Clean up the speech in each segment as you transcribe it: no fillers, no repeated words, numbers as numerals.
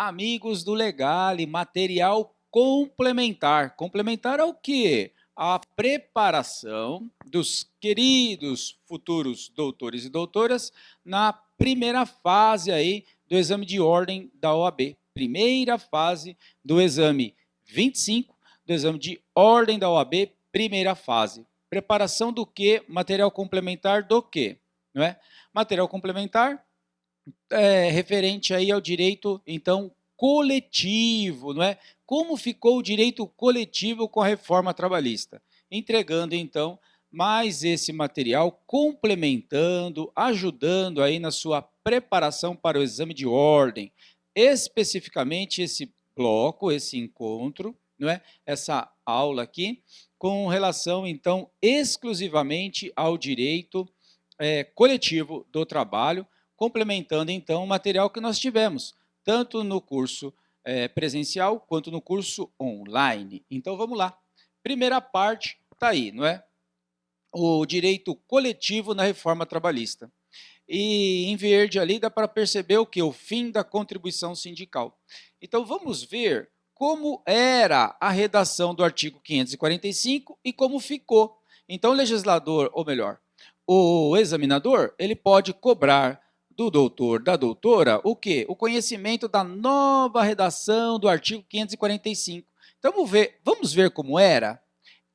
Amigos do Legale, material complementar. Complementar ao quê? A preparação dos queridos futuros doutores e doutoras na primeira fase aí do exame de ordem da OAB. Primeira fase do exame 25, do exame de ordem da OAB, primeira fase. Preparação do quê? Material complementar do quê? Não é? Material complementar referente aí ao direito, então, coletivo, não é? Como ficou o direito coletivo com a reforma trabalhista? Entregando, então, mais esse material, complementando, ajudando aí na sua preparação para o exame de ordem. Especificamente esse bloco, esse encontro, não é? Essa aula aqui, com relação, então, exclusivamente ao direito coletivo do trabalho, complementando, então, o material que nós tivemos, tanto no curso presencial quanto no curso online. Então, vamos lá. Primeira parte está aí, não é? O direito coletivo na reforma trabalhista. E em verde ali dá para perceber o que? O fim da contribuição sindical. Então, vamos ver como era a redação do artigo 545 e como ficou. Então, o legislador, ou melhor, o examinador, ele pode cobrar do doutor, da doutora, o quê? O conhecimento da nova redação do artigo 545. Então, vamos ver como era?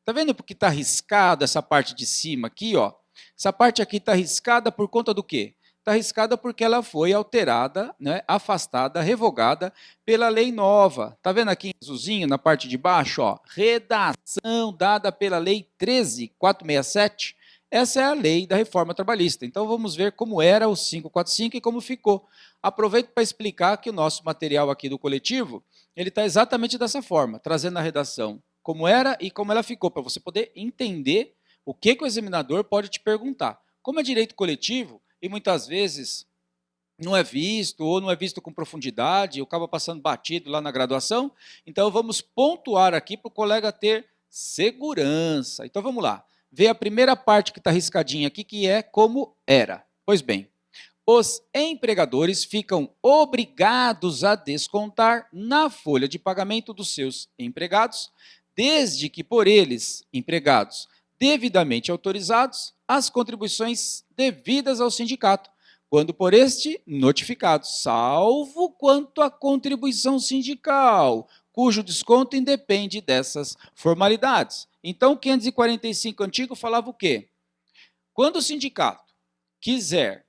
Está vendo porque está riscado essa parte de cima aqui, ó? Essa parte aqui está riscada por conta do quê? Está riscada porque ela foi alterada, né, afastada, revogada pela lei nova. Está vendo aqui em azulzinho na parte de baixo? Ó, redação dada pela lei 13.467. Essa é a lei da reforma trabalhista. Então vamos ver como era o 545 e como ficou. Aproveito para explicar que o nosso material aqui do coletivo, ele está exatamente dessa forma, trazendo a redação como era e como ela ficou, para você poder entender o que o examinador pode te perguntar. Como é direito coletivo, e muitas vezes não é visto, ou não é visto com profundidade, ou acaba passando batido lá na graduação, então vamos pontuar aqui para o colega ter segurança. Então vamos lá, ver a primeira parte que está riscadinha aqui, que é como era. Pois bem, os empregadores ficam obrigados a descontar na folha de pagamento dos seus empregados, desde que por eles, empregados, devidamente autorizados, as contribuições devidas ao sindicato, quando por este notificados, salvo quanto à contribuição sindical, cujo desconto independe dessas formalidades. Então, o 545 antigo falava o quê? Quando o sindicato quiser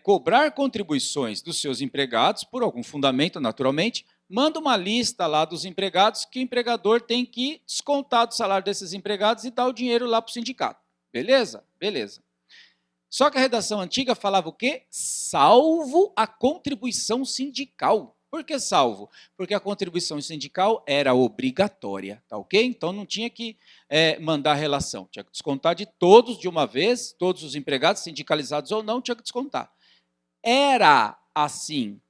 cobrar contribuições dos seus empregados, por algum fundamento, naturalmente, manda uma lista lá dos empregados que o empregador tem que descontar do salário desses empregados e dar o dinheiro lá para o sindicato. Beleza? Beleza. Só que a redação antiga falava o quê? Salvo a contribuição sindical. Por que salvo? Porque a contribuição sindical era obrigatória, tá ok? Então não tinha que mandar a relação, tinha que descontar de todos de uma vez, todos os empregados, sindicalizados ou não, tinha que descontar. Era assim,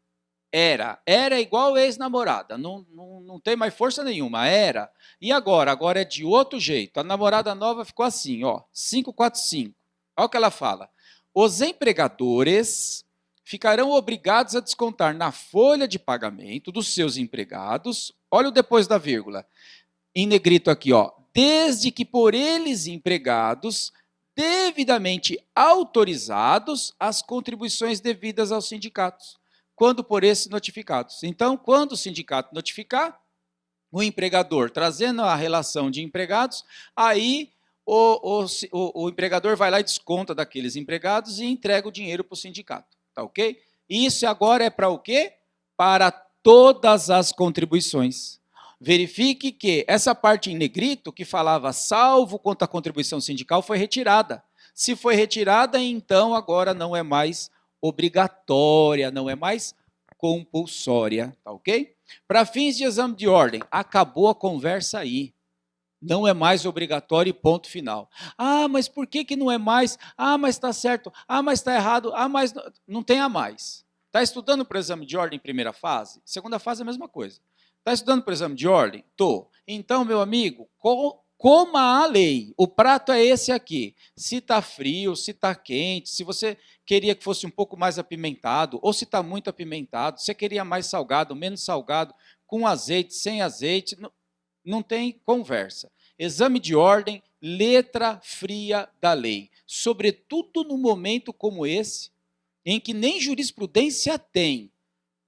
era igual ex-namorada, não tem mais força nenhuma, era. E agora? Agora é de outro jeito, a namorada nova ficou assim, ó, 545. Olha o que ela fala. Os empregadores ficarão obrigados a descontar na folha de pagamento dos seus empregados, olha o depois da vírgula, em negrito aqui, ó, desde que por eles empregados, devidamente autorizados, as contribuições devidas aos sindicatos, quando por esses notificados. Então, quando o sindicato notificar, o empregador trazendo a relação de empregados, aí o empregador vai lá e desconta daqueles empregados e entrega o dinheiro para o sindicato, tá ok? Isso agora é para o quê? Para todas as contribuições. Verifique que essa parte em negrito, que falava salvo quanto à contribuição sindical, foi retirada. Se foi retirada, então agora não é mais obrigatória, não é mais compulsória, tá ok? Para fins de exame de ordem, acabou a conversa aí. Não é mais obrigatório e ponto final. Ah, mas por que não é mais? Ah, mas está certo. Ah, mas está errado. Ah, mas não tem a mais. Está estudando para o exame de ordem em primeira fase? Segunda fase é a mesma coisa. Está estudando para o exame de ordem? Estou. Então, meu amigo, coma a lei. O prato é esse aqui. Se está frio, se está quente, se você queria que fosse um pouco mais apimentado, ou se está muito apimentado, se você queria mais salgado, menos salgado, com azeite, sem azeite, não tem conversa. Exame de ordem, letra fria da lei. Sobretudo num momento como esse, em que nem jurisprudência tem.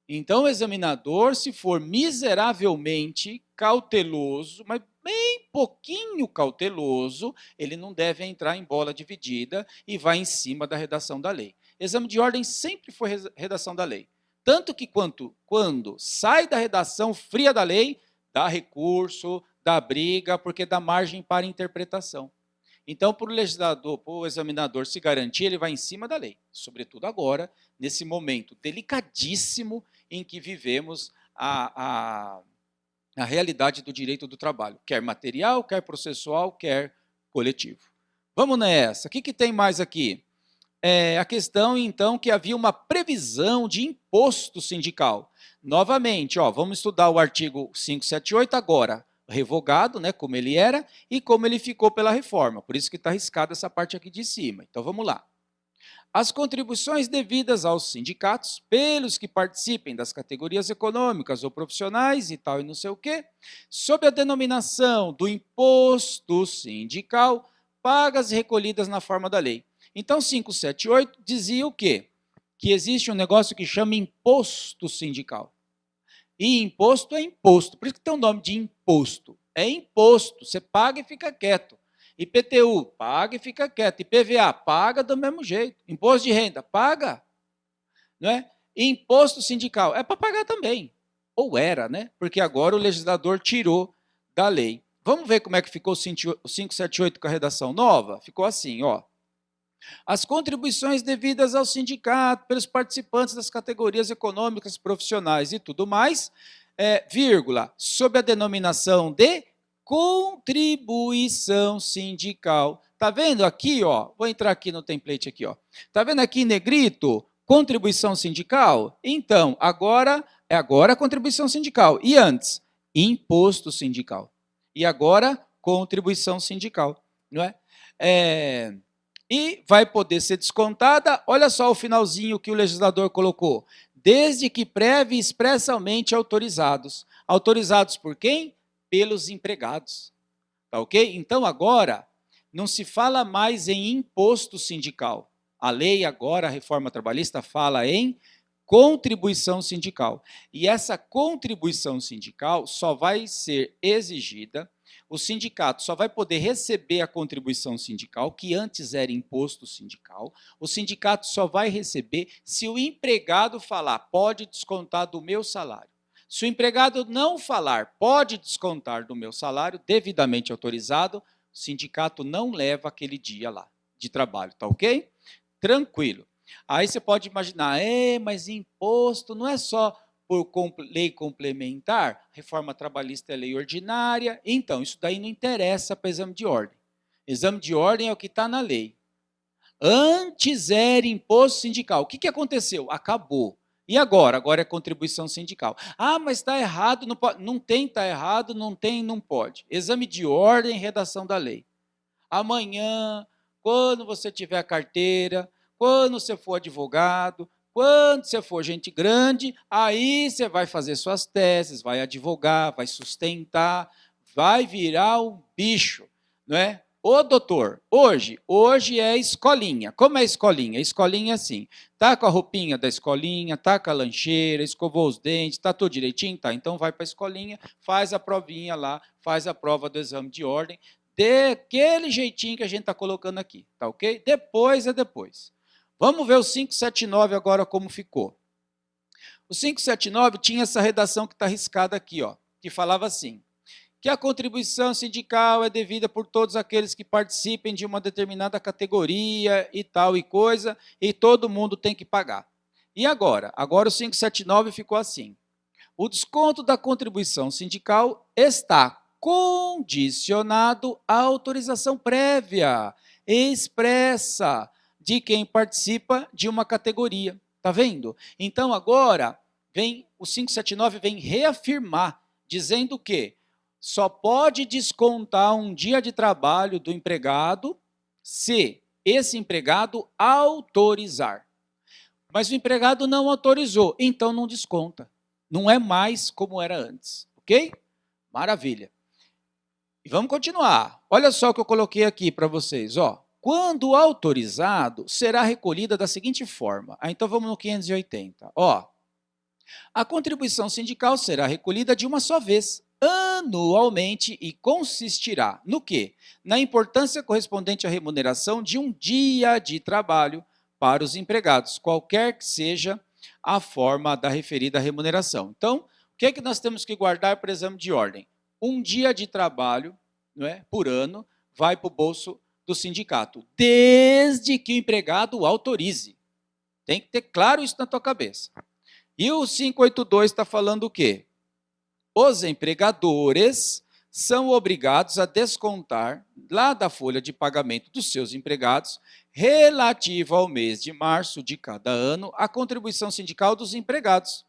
Então, o examinador, se for miseravelmente cauteloso, mas bem pouquinho cauteloso, ele não deve entrar em bola dividida e vai em cima da redação da lei. Exame de ordem sempre foi redação da lei. Tanto que quando sai da redação fria da lei, dá recurso, dá briga, porque dá margem para interpretação. Então, para o legislador, para o examinador se garantir, ele vai em cima da lei, sobretudo agora, nesse momento delicadíssimo em que vivemos a realidade do direito do trabalho, quer material, quer processual, quer coletivo. Vamos nessa. O que tem mais aqui? A questão, então, que havia uma previsão de imposto sindical. Novamente, vamos estudar o artigo 578 agora, revogado, né, como ele era, e como ele ficou pela reforma. Por isso que está arriscada essa parte aqui de cima. Então, vamos lá. As contribuições devidas aos sindicatos, pelos que participem das categorias econômicas ou profissionais e tal, e não sei o quê, sob a denominação do imposto sindical, pagas e recolhidas na forma da lei. Então, 578 dizia o quê? Que existe um negócio que chama imposto sindical. E imposto é imposto, por isso que tem o nome de imposto. É imposto, você paga e fica quieto. IPTU, paga e fica quieto. IPVA, paga do mesmo jeito. Imposto de renda, paga. Não é? E imposto sindical, é para pagar também. Ou era, né? Porque agora o legislador tirou da lei. Vamos ver como é que ficou o 578 com a redação nova? Ficou assim, ó. As contribuições devidas ao sindicato pelos participantes das categorias econômicas, profissionais e tudo mais, vírgula, sob a denominação de contribuição sindical. Tá vendo aqui, ó? Vou entrar aqui no template aqui, ó. Tá vendo aqui em negrito? Contribuição sindical? Então, agora a contribuição sindical. E antes, imposto sindical. E agora, contribuição sindical, não é? E vai poder ser descontada, olha só o finalzinho que o legislador colocou, desde que prévio e expressamente autorizados. Autorizados por quem? Pelos empregados. Tá ok? Então agora, não se fala mais em imposto sindical. A lei agora, a reforma trabalhista, fala em contribuição sindical. E essa contribuição sindical só vai ser exigida, o sindicato só vai poder receber a contribuição sindical, que antes era imposto sindical, o sindicato só vai receber se o empregado falar, pode descontar do meu salário. Se o empregado não falar, pode descontar do meu salário, devidamente autorizado, o sindicato não leva aquele dia lá de trabalho, tá ok? Tranquilo. Aí você pode imaginar, mas imposto não é só por lei complementar, reforma trabalhista é lei ordinária, então isso daí não interessa para exame de ordem. Exame de ordem é o que está na lei. Antes era imposto sindical. O que aconteceu? Acabou. E agora? Agora é contribuição sindical. Mas está errado, não pode. Não tem, está errado, não tem, não pode. Exame de ordem, redação da lei. Amanhã, quando você tiver a carteira, quando você for advogado, quando você for gente grande, aí você vai fazer suas teses, vai advogar, vai sustentar, vai virar um bicho, não é? Ô doutor, hoje é escolinha. Como é escolinha? Escolinha é assim, tá com a roupinha da escolinha, tá com a lancheira, escovou os dentes, tá tudo direitinho? Tá, então vai para a escolinha, faz a provinha lá, faz a prova do exame de ordem, daquele jeitinho que a gente está colocando aqui, tá ok? Depois é depois. Vamos ver o 579 agora como ficou. O 579 tinha essa redação que está riscada aqui, ó, que falava assim, que a contribuição sindical é devida por todos aqueles que participem de uma determinada categoria e tal e coisa, e todo mundo tem que pagar. E agora? Agora o 579 ficou assim. O desconto da contribuição sindical está condicionado à autorização prévia, expressa, de quem participa de uma categoria. Está vendo? Então, agora, o 579 vem reafirmar, dizendo que só pode descontar um dia de trabalho do empregado se esse empregado autorizar. Mas o empregado não autorizou, então não desconta. Não é mais como era antes, ok? Maravilha. E vamos continuar. Olha só o que eu coloquei aqui para vocês. Ó. Quando autorizado, será recolhida da seguinte forma. Então vamos no 580. Ó. A contribuição sindical será recolhida de uma só vez, anualmente, e consistirá no quê? Na importância correspondente à remuneração de um dia de trabalho para os empregados, qualquer que seja a forma da referida remuneração. Então, o que é que nós temos que guardar para exame de ordem? Um dia de trabalho, não é, por ano vai para o bolso do sindicato, desde que o empregado autorize. Tem que ter claro isso na tua cabeça. E o 582 está falando o quê? Os empregadores são obrigados a descontar lá da folha de pagamento dos seus empregados, relativa ao mês de março de cada ano, a contribuição sindical dos empregados.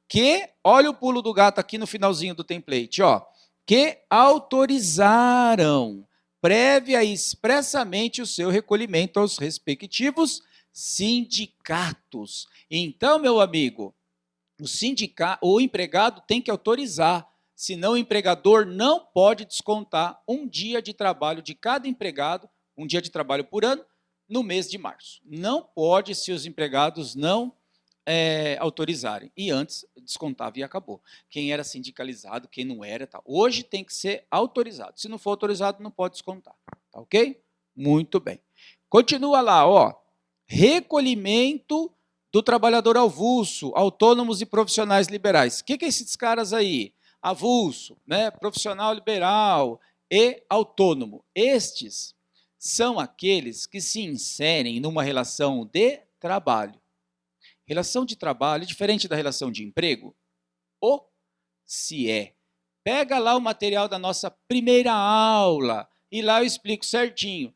Que, olha o pulo do gato aqui no finalzinho do template, ó, que autorizaram prévia e expressamente o seu recolhimento aos respectivos sindicatos. Então, meu amigo, o empregado tem que autorizar, senão o empregador não pode descontar um dia de trabalho de cada empregado, um dia de trabalho por ano, no mês de março. Não pode se os empregados não autorizarem. E antes descontava e acabou. Quem era sindicalizado, quem não era, tá. Hoje tem que ser autorizado. Se não for autorizado, não pode descontar. Tá ok? Muito bem. Continua lá, ó. Recolhimento do trabalhador avulso, autônomos e profissionais liberais. O que é esses caras aí? Avulso, né? Profissional liberal e autônomo. Estes são aqueles que se inserem numa relação de trabalho. Relação de trabalho, diferente da relação de emprego? Ou se é. Pega lá o material da nossa primeira aula e lá eu explico certinho.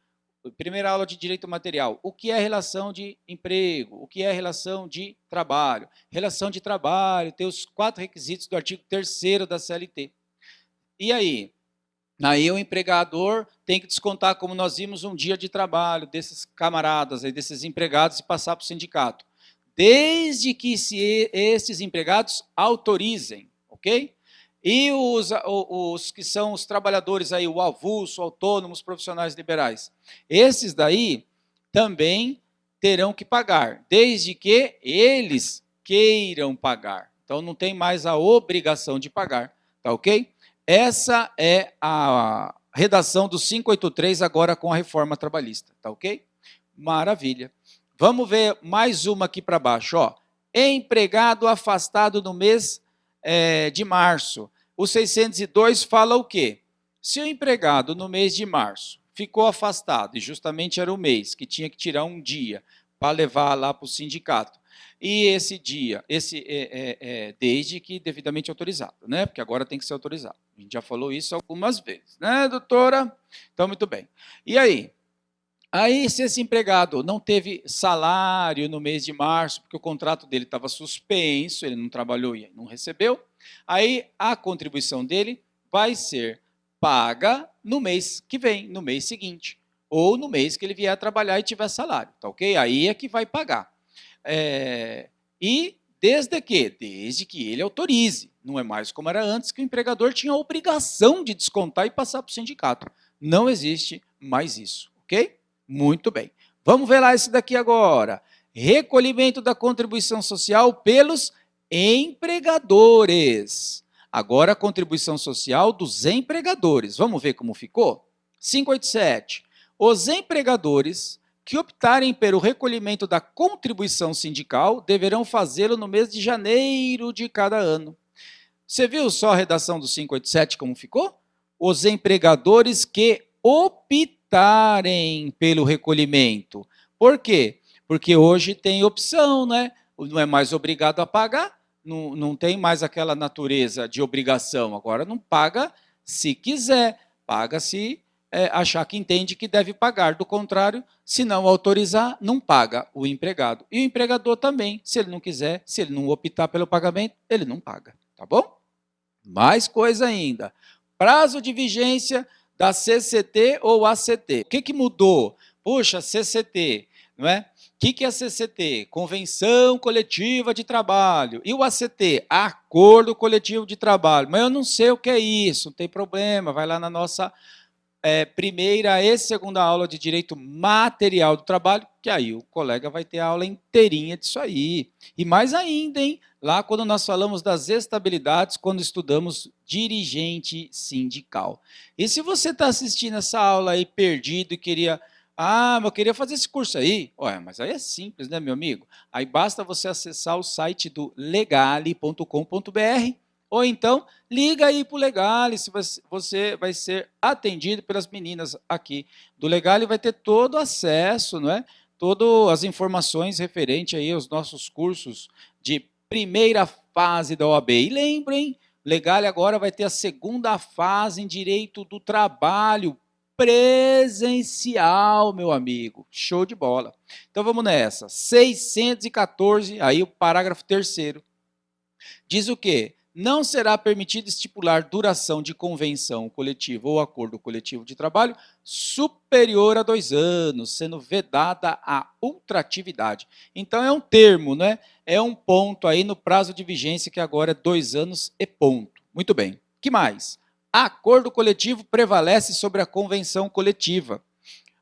Primeira aula de direito material. O que é relação de emprego? O que é relação de trabalho? Relação de trabalho tem os 4 requisitos do artigo 3º da CLT. E aí? Aí o empregador tem que descontar, como nós vimos, um dia de trabalho desses camaradas, aí, desses empregados e passar para o sindicato. Desde que esses empregados autorizem, ok? E os que são os trabalhadores aí, o avulso, autônomos, profissionais liberais, esses daí também terão que pagar, desde que eles queiram pagar. Então não tem mais a obrigação de pagar, tá ok? Essa é a redação do 583 agora com a reforma trabalhista, tá ok? Maravilha. Vamos ver mais uma aqui para baixo, ó. Empregado afastado no mês de março. O 602 fala o quê? Se o empregado no mês de março ficou afastado, e justamente era o mês que tinha que tirar um dia para levar lá para o sindicato, e esse dia, desde que devidamente autorizado, né? Porque agora tem que ser autorizado. A gente já falou isso algumas vezes, né, doutora? Então, muito bem. E aí? Aí, se esse empregado não teve salário no mês de março, porque o contrato dele estava suspenso, ele não trabalhou e não recebeu, aí a contribuição dele vai ser paga no mês que vem, no mês seguinte, ou no mês que ele vier a trabalhar e tiver salário, tá ok? Aí é que vai pagar. E desde que ele autorize. Não é mais como era antes, que o empregador tinha a obrigação de descontar e passar para o sindicato. Não existe mais isso, ok? Muito bem. Vamos ver lá esse daqui agora. Recolhimento da contribuição social pelos empregadores. Agora a contribuição social dos empregadores. Vamos ver como ficou? 587. Os empregadores que optarem pelo recolhimento da contribuição sindical deverão fazê-lo no mês de janeiro de cada ano. Você viu só a redação do 587 como ficou? Os empregadores que optarem pelo recolhimento. Por quê? Porque hoje tem opção, né? Não é mais obrigado a pagar, não tem mais aquela natureza de obrigação. Agora não paga se quiser, paga se achar que entende que deve pagar. Do contrário, se não autorizar, não paga o empregado. E o empregador também, se ele não quiser, se ele não optar pelo pagamento, ele não paga, tá bom? Mais coisa ainda. prazo de vigência da CCT ou ACT. O que mudou? Puxa, CCT, não é? O que é a CCT? Convenção Coletiva de Trabalho. E o ACT? Acordo Coletivo de Trabalho. Mas eu não sei o que é isso, não tem problema, vai lá na nossa primeira e segunda aula de Direito Material do Trabalho, que aí o colega vai ter a aula inteirinha disso aí. E mais ainda, hein? Lá quando nós falamos das estabilidades, quando estudamos dirigente sindical. E se você está assistindo essa aula aí perdido e queria... mas eu queria fazer esse curso aí. Ué, mas aí é simples, né, meu amigo? Aí basta você acessar o site do legale.com.br ou então liga aí para o Legale, se você vai ser atendido pelas meninas aqui do Legale, vai ter todo acesso, não é? Todas as informações referentes aí aos nossos cursos de primeira fase da OAB. E lembrem, Legale agora vai ter a segunda fase em Direito do Trabalho, presencial, meu amigo. Show de bola. Então vamos nessa. 614, aí o parágrafo 3º. Diz o quê? Não será permitido estipular duração de convenção coletiva ou acordo coletivo de trabalho superior a 2 anos, sendo vedada a ultratividade. Então é um termo, né? É um ponto aí no prazo de vigência que agora é 2 anos e ponto. Muito bem. Que mais? Acordo coletivo prevalece sobre a convenção coletiva.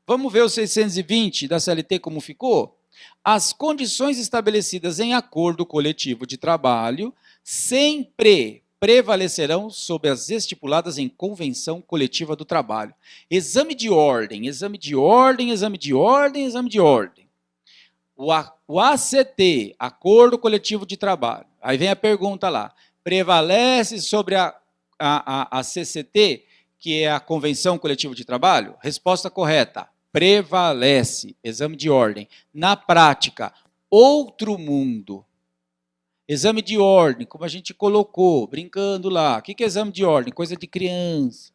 Vamos ver o 620 da CLT como ficou? As condições estabelecidas em acordo coletivo de trabalho sempre prevalecerão sobre as estipuladas em convenção coletiva do trabalho. Exame de ordem, exame de ordem, exame de ordem, exame de ordem. O ACT, Acordo Coletivo de Trabalho. Aí vem a pergunta lá. Prevalece sobre a CCT, que é a Convenção Coletiva de Trabalho? Resposta correta. Prevalece. Exame de ordem. Na prática, outro mundo. Exame de ordem, como a gente colocou, brincando lá. O que é exame de ordem? Coisa de criança.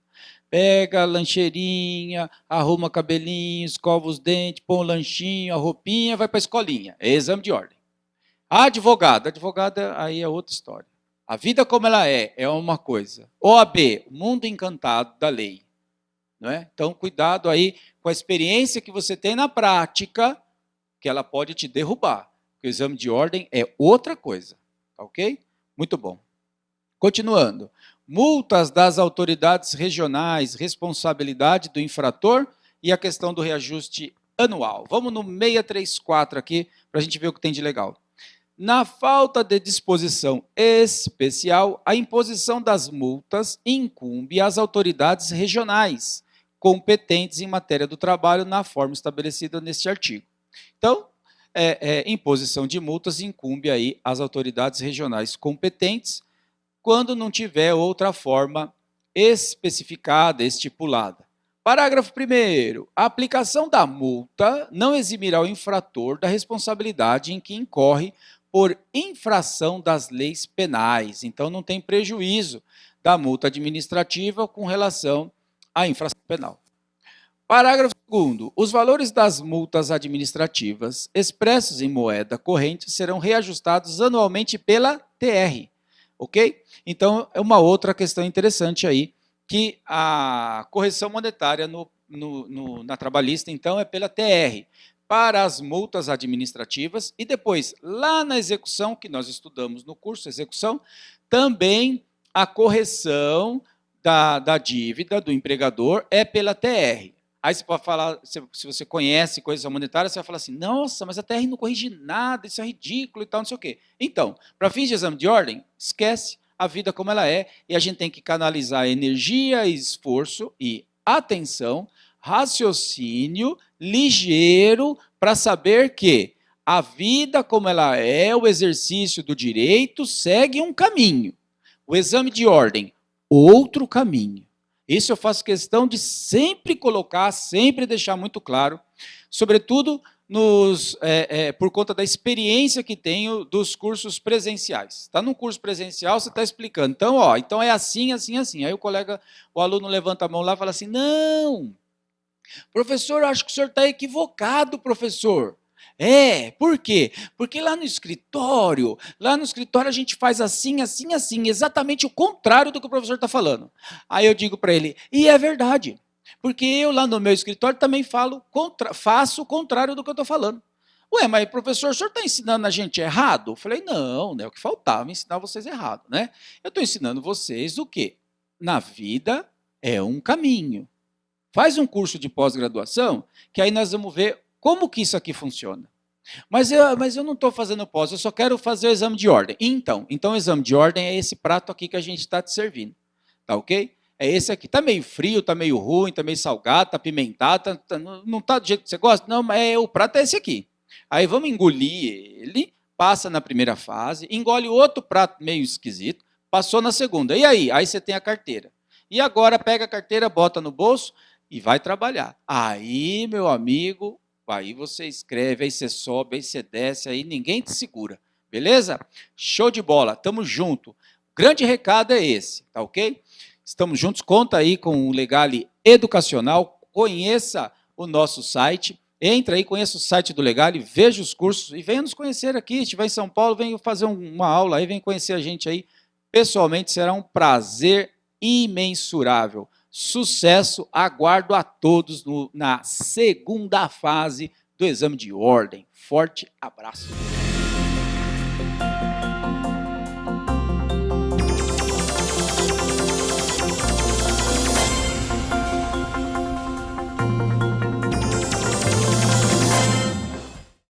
Pega a lancheirinha, arruma cabelinho, escova os dentes, põe o lanchinho, a roupinha, vai para a escolinha. É exame de ordem. Advogado aí é outra história. A vida como ela é uma coisa. OAB, mundo encantado da lei. Não é? Então, cuidado aí com a experiência que você tem na prática, que ela pode te derrubar. Porque o exame de ordem é outra coisa. Ok? Muito bom. Continuando. Multas das autoridades regionais, responsabilidade do infrator e a questão do reajuste anual. Vamos no 634 aqui, para a gente ver o que tem de legal. Na falta de disposição especial, a imposição das multas incumbe às autoridades regionais, competentes em matéria do trabalho, na forma estabelecida neste artigo. Então, imposição de multas incumbe aí às autoridades regionais competentes, quando não tiver outra forma especificada, estipulada. Parágrafo 1º. A aplicação da multa não eximirá o infrator da responsabilidade em que incorre por infração das leis penais. Então, não tem prejuízo da multa administrativa com relação à infração penal. Parágrafo 2º. Os valores das multas administrativas expressos em moeda corrente serão reajustados anualmente pela TR. Ok? Então, é uma outra questão interessante aí, que a correção monetária na trabalhista, então, é pela TR, para as multas administrativas, e depois, lá na execução, que nós estudamos no curso execução, também a correção da dívida do empregador é pela TR. Aí você pode falar, se você conhece coisa monetária, você vai falar assim, nossa, mas a TR não corrige nada, isso é ridículo e tal, não sei o quê. Então, para fins de exame de ordem, esquece a vida como ela é, e a gente tem que canalizar energia, esforço e atenção, raciocínio ligeiro, para saber que a vida como ela é, o exercício do direito, segue um caminho. O exame de ordem, outro caminho. Isso eu faço questão de sempre colocar, sempre deixar muito claro, sobretudo por conta da experiência que tenho dos cursos presenciais. Está num curso presencial, você está explicando. Então, então é assim, assim, assim. Aí o aluno levanta a mão lá e fala assim, não, professor, eu acho que o senhor está equivocado, professor. Por quê? Porque lá no escritório a gente faz assim, assim, assim, exatamente o contrário do que o professor está falando. Aí eu digo para ele, e é verdade, porque eu lá no meu escritório também faço o contrário do que eu estou falando. Ué, mas professor, o senhor está ensinando a gente errado? Eu falei, não, é o que faltava, ensinar vocês errado, né? Eu estou ensinando vocês o quê? Na vida é um caminho. Faz um curso de pós-graduação, que aí nós vamos ver como que isso aqui funciona. Mas eu não estou fazendo pós, eu só quero fazer o exame de ordem. Então o exame de ordem é esse prato aqui que a gente está te servindo. Tá ok? É esse aqui. Está meio frio, está meio ruim, está meio salgado, está apimentado, não está do jeito que você gosta? Não, mas o prato é esse aqui. Aí vamos engolir ele, passa na primeira fase, engole outro prato meio esquisito, passou na segunda. E aí? Aí você tem a carteira. E agora pega a carteira, bota no bolso e vai trabalhar. Aí, meu amigo, aí você escreve, aí você sobe, aí você desce, aí ninguém te segura. Beleza? Show de bola, tamo junto. O grande recado é esse, tá ok? Estamos juntos, conta aí com o Legale Educacional, conheça o nosso site, entra aí, conheça o site do Legale, veja os cursos e venha nos conhecer aqui. Se estiver em São Paulo, venha fazer uma aula aí, venha conhecer a gente aí pessoalmente, será um prazer imensurável. Sucesso, aguardo a todos na segunda fase do exame de ordem. Forte abraço.